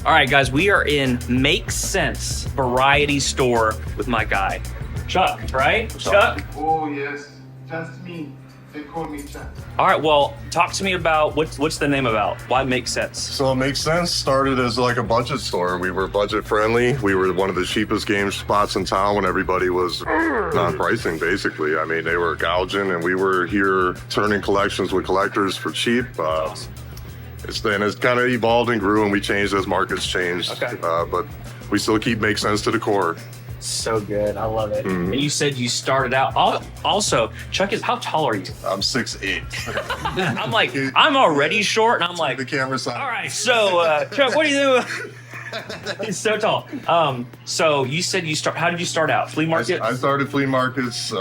All right, guys, we are in Make Sense Variety Store with my guy, Chuck, right? Chuck? Oh, yes. Just me. They call me Chuck. All right, well, talk to me about what's the name about? Why Make Sense? So It Makes Sense started as like a budget store. We were budget friendly. We were one of the cheapest game spots in town when everybody was on pricing, basically. I mean, they were gouging, and we were here turning collections with collectors for cheap. It's kind of evolved and grew, and we changed as markets changed. Okay. But we still keep Make Sense to the core. So good, I love it. And you said you started out. Also, Chuck how tall are you? I'm 6'8". I'm like, I'm already short, and I'm like, The camera side. all right, so Chuck, what do you do? He's so tall. So you said how did you start out? Flea market? I started flea markets,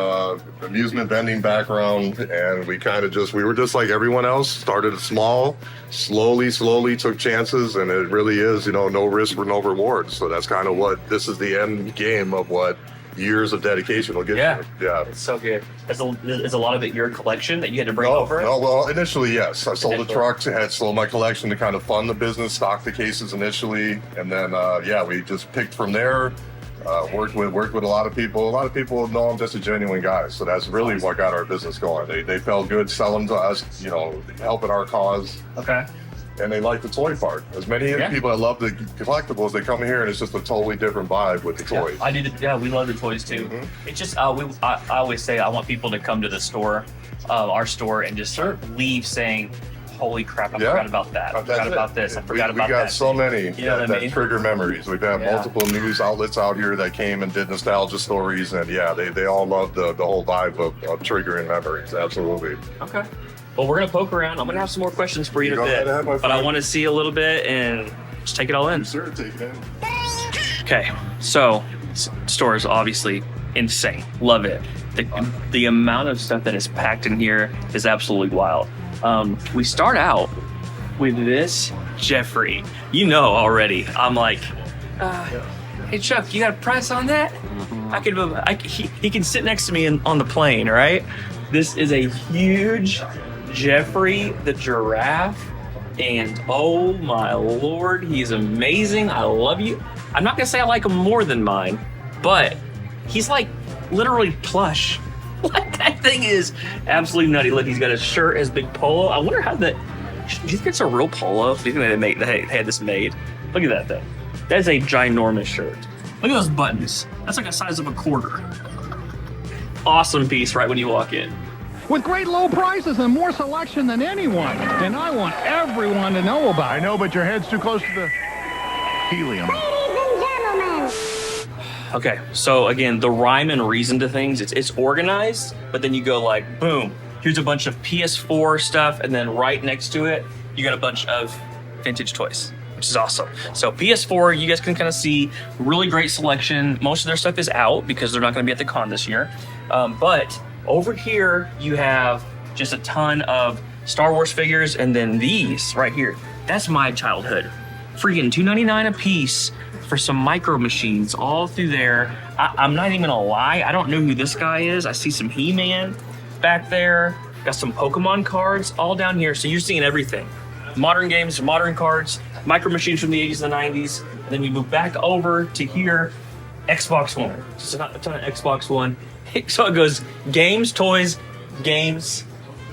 amusement vending background, and we were just like everyone else, started small, slowly took chances, and it really is, no risk for no reward. So that's kind of this is the end game of what years of dedication will get you. Yeah. It's so good. Is a lot of it your collection that you had to bring over? No, well, initially, yes. I sold a truck, had sold my collection to kind of fund the business, stock the cases initially, and then, we just picked from there, worked with a lot of people. A lot of people know I'm just a genuine guy, so that's really what got our business going. They felt good selling to us, helping our cause. Okay. And they like the toy part. As many people that love the collectibles, they come here and it's just a totally different vibe with the toys. I do. We love the toys too. It's just I always say I want people to come to the store, our store, and just leave saying, "Holy crap! I forgot about that. I forgot about this. I forgot about that." We got so many that trigger memories. We've had multiple news outlets out here that came and did nostalgia stories, and they all love the whole vibe of triggering memories. Absolutely. Okay. Well, we're going to poke around. I'm going to have some more questions for you in a bit. But I want to see a little bit and just take it all in. Sure, take it in. Okay, so store is obviously insane. Love it. The amount of stuff that is packed in here is absolutely wild. We start out with this Jeffrey. Already. I'm like, hey, Chuck, you got a price on that? He can sit next to me on the plane, right? This is a huge Jeffrey the giraffe, and oh my lord, he's amazing. I love you. I'm not gonna say I like him more than mine, but he's like literally plush. Like, that thing is absolutely nutty. Look, he's got a shirt as big polo. I wonder how do you think it's a real polo? Do you think they had this made? Look at that thing. That is a ginormous shirt. Look at those buttons. That's like the size of a quarter. Awesome piece right when you walk in. With great low prices and more selection than anyone. And I want everyone to know about it. I know, but your head's too close to the helium. Okay, so again, the rhyme and reason to things, it's organized, but then you go like, boom, here's a bunch of PS4 stuff, and then right next to it, you got a bunch of vintage toys, which is awesome. So PS4, you guys can kind of see really great selection. Most of their stuff is out because they're not gonna be at the con this year. But over here, you have just a ton of Star Wars figures, and then these right here, that's my childhood. Freaking $2.99 a piece for some micro machines all through there. I'm not even gonna lie, I don't know who this guy is. I see some He-Man back there, got some Pokemon cards all down here. So you're seeing everything. Modern games, modern cards, micro machines from the 80s and the 90s. And then we move back over to here, Xbox One. Just a ton of Xbox One. So it goes games, toys, games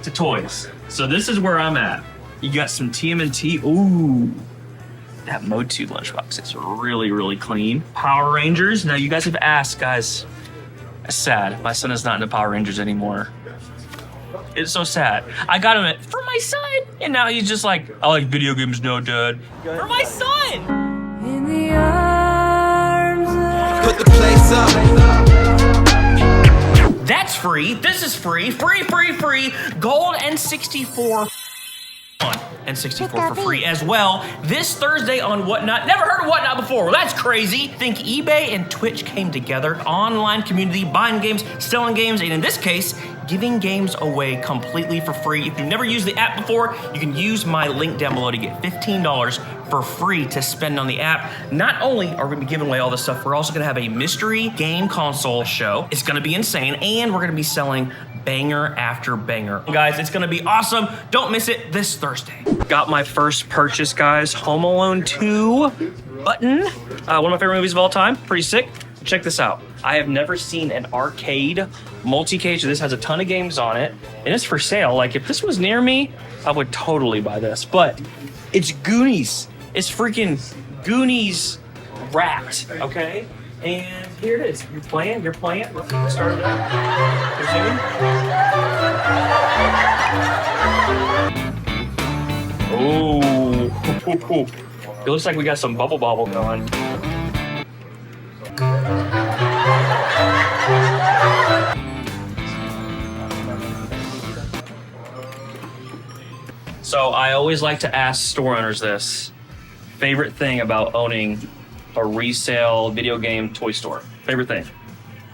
to toys. So this is where I'm at. You got some TMNT. Ooh, that Motu lunchbox is really, really clean. Power Rangers. Now you guys have asked, guys. That's sad. My son is not into Power Rangers anymore. It's so sad. I got him for my son, and now he's just like, I like video games, no, Dad. For my son. In the arms of... Put the place up. That's free. This is free. Free. Gold and 64 and 64 for free as well. This Thursday on Whatnot. Never heard of Whatnot before. Well, that's crazy. Think eBay and Twitch came together. Online community, buying games, selling games, and in this case, giving games away completely for free. If you've never used the app before, you can use my link down below to get $15 for free to spend on the app. Not only are we gonna be giving away all this stuff, we're also gonna have a mystery game console show. It's gonna be insane, and we're gonna be selling banger after banger. Guys, it's gonna be awesome. Don't miss it this Thursday. Got my first purchase, guys. Home Alone 2 button. One of my favorite movies of all time. Pretty sick. Check this out. I have never seen an arcade multi-cage. This has a ton of games on it, and it's for sale. Like, if this was near me, I would totally buy this. But it's Goonies. It's freaking Goonies wrapped, okay? And here it is. You're playing. Let's start it up. Resume. Oh, it looks like we got some bubble bobble going. So I always like to ask store owners this. Favorite thing about owning a resale video game toy store? Favorite thing?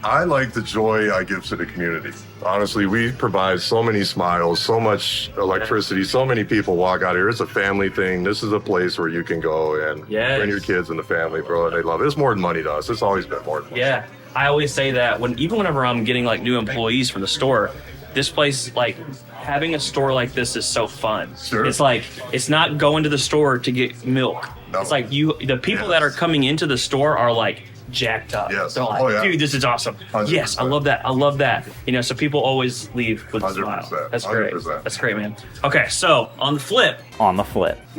I like the joy I give to the community. Honestly, we provide so many smiles, so much electricity, so many people walk out here. It's a family thing. This is a place where you can go and bring your kids and the family, bro. They love it. It's more than money to us. It's always been more than money. Yeah. I always say that whenever I'm getting like new employees for the store, this place, like, having a store like this is so fun. Sure. It's like, it's not going to the store to get milk. No. It's like the people that are coming into the store are like jacked up. Yes. They're like, dude, this is awesome. 100%. Yes, I love that. You know, so people always leave with a smile. 100%. That's great. 100%. That's great, man. Okay, so on the flip,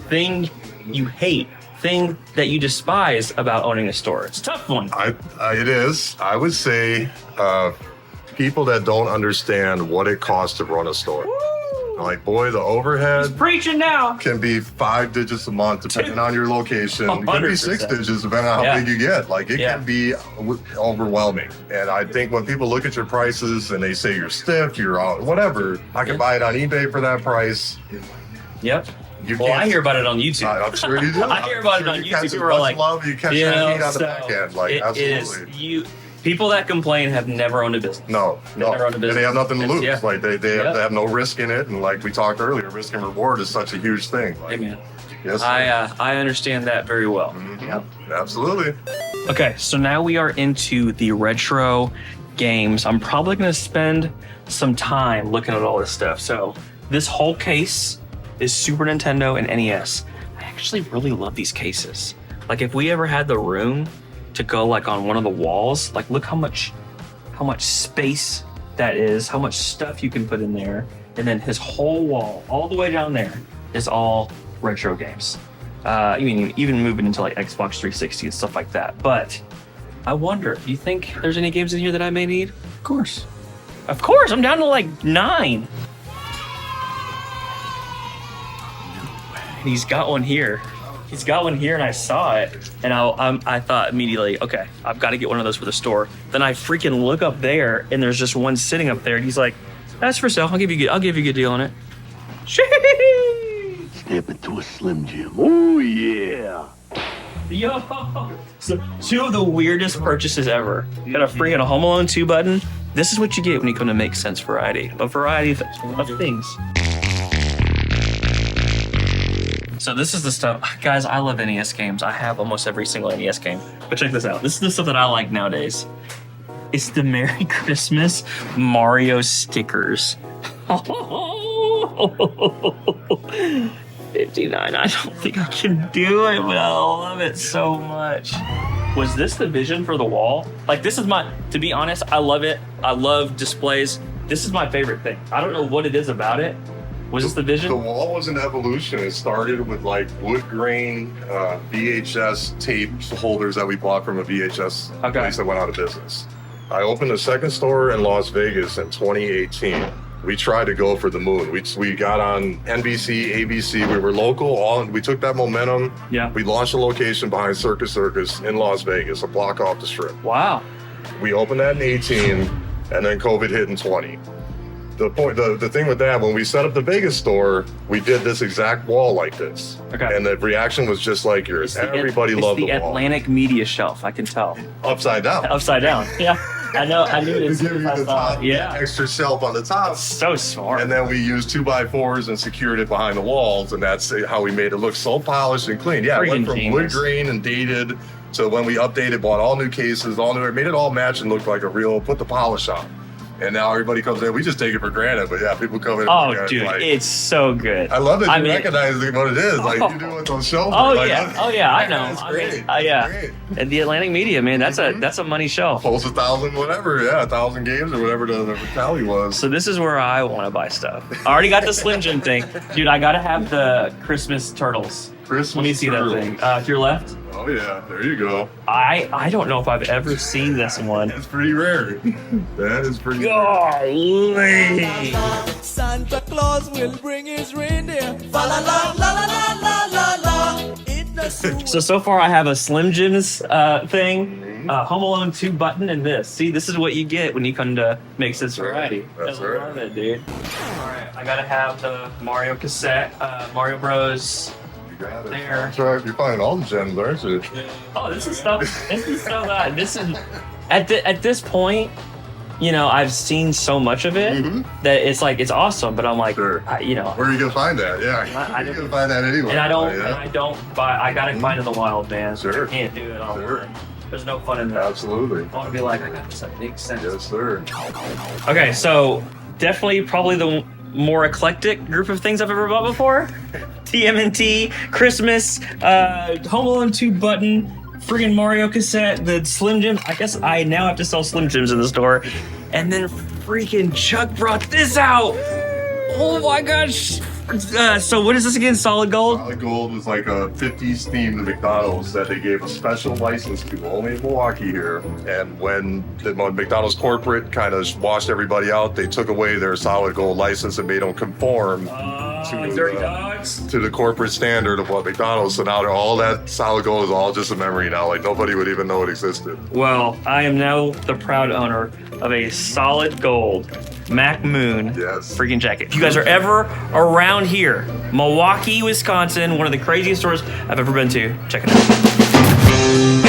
thing you hate, thing that you despise about owning a store. It's a tough one. It is. I would say people that don't understand what it costs to run a store. Like, boy, the overhead Preaching now. can be 5 digits a month depending on your location. It could be 6 digits depending on how big you get. Like, it can be overwhelming. And I think when people look at your prices and they say you're stiff, you're out, whatever, I can buy it on eBay for that price. Yep. Well, I hear about it on YouTube. I'm sure you do. I hear about it on YouTube. People are like, love, you catch that heat on the back end. Like, absolutely. People that complain have never owned a business. No. Never owned a business. And they have nothing to lose. Yeah. Like they have no risk in it. And like we talked earlier, risk and reward is such a huge thing. Like, Amen. Yes. I understand that very well. Mm-hmm. Yep. Absolutely. Okay, so now we are into the retro games. I'm probably going to spend some time looking at all this stuff. So this whole case is Super Nintendo and NES. I actually really love these cases. Like, if we ever had the room to go like on one of the walls, like, look how much space that is, how much stuff you can put in there. And then his whole wall, all the way down there, is all retro games. Even moving into like Xbox 360 and stuff like that. But I wonder, do you think there's any games in here that I may need? Of course, I'm down to like 9. He's got one here. And I saw it, and I thought immediately, okay, I've got to get one of those for the store. Then I freaking look up there, and there's just one sitting up there, and he's like, "That's for sale. I'll give you a good deal on it." Sheesh. Step into a Slim Jim. Oh, yeah. Yo, so 2 of the weirdest purchases ever. Got a freaking Home Alone 2 button. This is what you get when you come to Make Sense Variety. A variety of things. So this is the stuff, guys, I love NES games. I have almost every single NES game. But check this out. This is the stuff that I like nowadays. It's the Merry Christmas Mario stickers. 59, I don't think I can do it, but I love it so much. Was this the vision for the wall? Like, this is to be honest, I love it. I love displays. This is my favorite thing. I don't know what it is about it. Was this the vision? The wall was an evolution. It started with like wood grain VHS tape holders that we bought from a VHS place that went out of business. I opened a second store in Las Vegas in 2018. We tried to go for the moon. We got on NBC, ABC. We were local. We took that momentum. Yeah. We launched a location behind Circus in Las Vegas, a block off the strip. Wow. We opened that in 18, and then COVID hit in 20. The thing with that, when we set up the Vegas store, we did this exact wall like this. Okay. And the reaction was just like yours. Everybody loved the wall. It's the Atlantic media shelf, I can tell. Upside down. Upside down, yeah. I know. I knew To this. give you the top, Yeah. extra shelf on the top. So smart. And then we used 2x4s and secured it behind the walls, and that's how we made it look so polished and clean. Yeah, it went Freaking from genius. wood grain and dated. So when we updated, bought all new cases, all new, made it all match and look like a real, put the polish on. And now everybody comes in, we just take it for granted. But yeah, people come in. Oh, and dude, like, it's so good. I love that you I mean- recognize what it is. Like you do it on shelf. Oh like, yeah, oh yeah, I know. That's I mean, great. yeah. Great. And the Atlantic Media, man, that's a money shelf. Post 1,000, whatever. Yeah, 1,000 games or whatever the tally was. So this is where I want to buy stuff. I already got the Slim Jim thing, dude. I gotta have the Christmas turtles. Christmas Let me see turtle. that thing. To your left. Oh yeah, there you go. I don't know if I've ever seen this one. That's pretty rare. That is pretty rare. Golly. Santa Claus will bring his reindeer. Fa la la la la la la la la. In the So far I have a Slim Jims thing, Home Alone 2 button, and this. See, this is what you get when you come to Makes This Variety. That's I right. love it, dude. All right, I gotta have the Mario cassette, Mario Bros. You got it. There. That's right. You're finding all the gems, aren't you? Oh, this is stuff. This is stuff that this is at this point. You know, I've seen so much of it that it's like it's awesome. But I'm like, Sure. you know, Where are you gonna find that? Yeah, I you're gonna find that anyway. and I don't, Yeah. and I don't buy. I gotta find in the wild, man. Sure. I can't do it online. Sure. There's no fun in that. Absolutely. I want to be like, I got this at Big Sense. Yes, sir. Okay, so definitely probably the more eclectic group of things I've ever bought before. TMNT, Christmas, Home Alone 2 button, friggin' Mario cassette, the Slim Jim. I guess I now have to sell Slim Jims in the store. And then freaking Chuck brought this out. Oh my gosh. So what is this again? Solid gold? Solid Gold was like a 50s themed McDonald's that they gave a special license to only in Milwaukee here. And when the McDonald's corporate kind of washed everybody out, they took away their Solid Gold license and made them conform Dirty Dogs. to the corporate standard of what McDonald's. So now all that Solid Gold is all just a memory now. Like nobody would even know it existed. Well, I am now the proud owner of a Solid Gold Mac Moon Yes. freaking jacket. If you guys are ever around here, Milwaukee, Wisconsin, one of the craziest stores I've ever been to, check it out.